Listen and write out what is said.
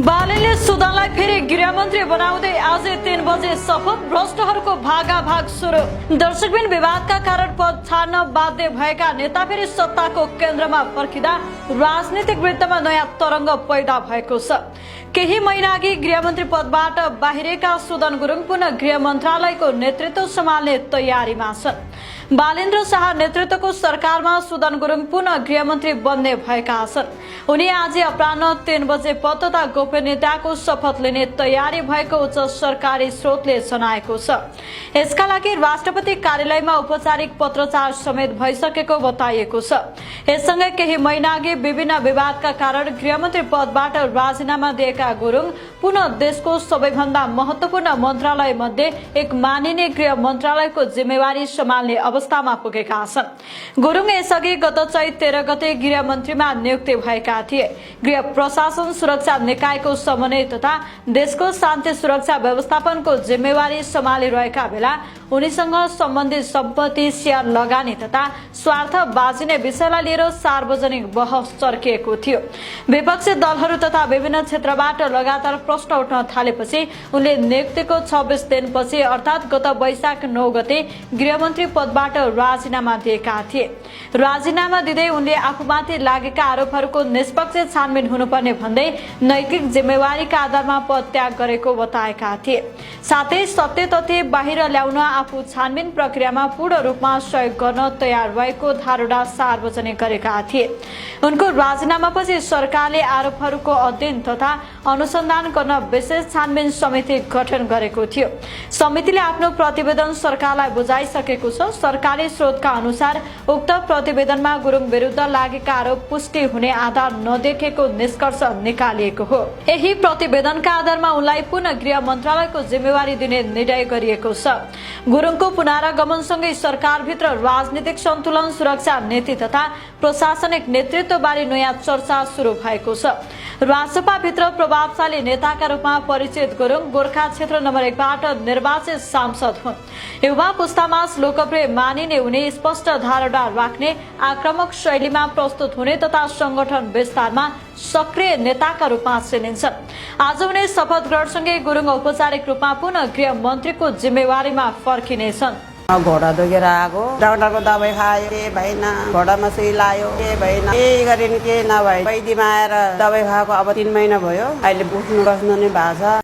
बालनले सुदनलाई फेरि गृहमन्त्री बनाउँदै आज 3 बजे शपथ। भ्रष्टहरूको भागाभाग सुरु। दर्शकबिन विवादका कारण पद छाड्न बाध्य भएका नेता फेरि सत्ताको केन्द्रमा फर्किँदा राजनीतिक वृत्तमा नयाँ तरंग पैदा भएको छ। केही महिना अघि गृहमन्त्री पदबाट बाहिरेका सुदन गुरुङ पुनः गृह मन्त्रालयको नेतृत्व सम्हाल्ने तयारीमा छन्। बालेन्द्र शाह नेतृत्वको सरकारमा सुदन गुरुङ पुनः गृहमन्त्री बन्ने भएका छन्। उनी आज अपराह्न 3 बजे पद तथा गोपनीयताको शपथ लिने तयारी भएको उच्च सरकारी स्रोतले जनाएको छ। यसका लागि राष्ट्रपति कार्यालयमा औपचारिक पत्रचार समेत भइसकेको बताइएको छ। यससँगै केही महिना अघि विभिन्न विवादका कारण गृहमन्त्री पदबाट राजीनामा दिएका गुरुङ पुनः देशको सबैभन्दा महत्वपूर्ण मन्त्रालय मध्ये एक मानिने गृह मन्त्रालयको जिम्मेवारी सम्हाल्ने अवस्थामा पुगेका छन्। गुरुङ यसअघि गत चैत 13 गते गृह मन्त्रीमा नियुक्ति भएका थिए। गृह प्रशासन सुरक्षा निकायको समन्वय तथा देशको शान्ति सुरक्षा व्यवस्थापनको जिम्मेवारी सम्हालिरहेका बेला उनीसँग सम्बन्धित सम्पत्ति, शेयर लगानी तथा स्वार्थ बाँचिने विषयलाई लिएर सार्वजनिक बहस चर्किएको थियो। विपक्षी दलहरू तथा विभिन्न क्षेत्रबाट लगातार प्रश्न उठ्न थालेपछि उनले नियुक्तिको 26 दिनपछि अर्थात् गत वैशाख 9 गते गृहमन्त्री पदबाट राजीनामा दिएका थिए। राजीनामा दिँदै उनले आफूमाथि लागेका आरोपहरूको निष्पक्ष छानबिन हुनुपर्ने भन्दै नैतिक जिम्मेवारीका आधारमा पद त्याग गरेको बताएका थिए। साथै सत्य तथ्य बाहिर ल्याउन आफू छानबिन प्रक्रियामा पूर्ण रूपमा सहयोग गर्न तयार भएको धारणा सार्वजनिक गरेका थिए। उनको राजीनामापछि सरकारले आरोपहरूको अध्ययन तथा अनुसन्धान गर्न विशेष छानबिन समिति गठन गरेको थियो। समितिले आफ्नो प्रतिवेदन सरकारलाई बुझाइसकेको छ। सरकारी स्रोतका अनुसार उक्त प्रतिवेदनमा गुरुङ विरुद्ध लागेका आरोप पुष्टि हुने आधार नदेखेको निष्कर्ष निकालिएको हो। यही प्रतिवेदनका आधारमा उनलाई पुनः गृह मन्त्रालयको जिम्मेवारी दिने निर्णय गरिएको छ। गुरुङको पुनरागमनसँगै सरकारभित्र राजनीतिक सन्तुलन, सुरक्षा नीति तथा प्रशासनिक नेतृत्वबारे नयाँ चर्चा सुरु भएको छ। राजसभाभित्र प्रभावशाली नेताका रूपमा परिचित गुरुङ गोर्खा क्षेत्र नम्बर 1 बाट निर्वाचित सांसद हुन्। युवा पुस्तामा लोकप्रिय मानिने उनी स्पष्ट धारणा राख्ने, आक्रामक शैलीमा प्रस्तुत हुने तथा संगठन विस्तारमा सक्रिय नेताका रूपमा चिनिन्छन्। आज उनी शपथ ग्रहणसँगै गुरुङ औपचारिक रूपमा पुनः गृह मन्त्रीको जिम्मेवारीमा फर्किनेछन्। घोडा दुखेर आएको, डाक्टरको दबाई खायो, के भएन, घोडामा सुई लायो, के भएन, केही गरिन् के नभए वैद्यमा आएर दबाई खाएको अब 3 महिना भयो। अहिले उठ्नु बस्नु नै भएको छ।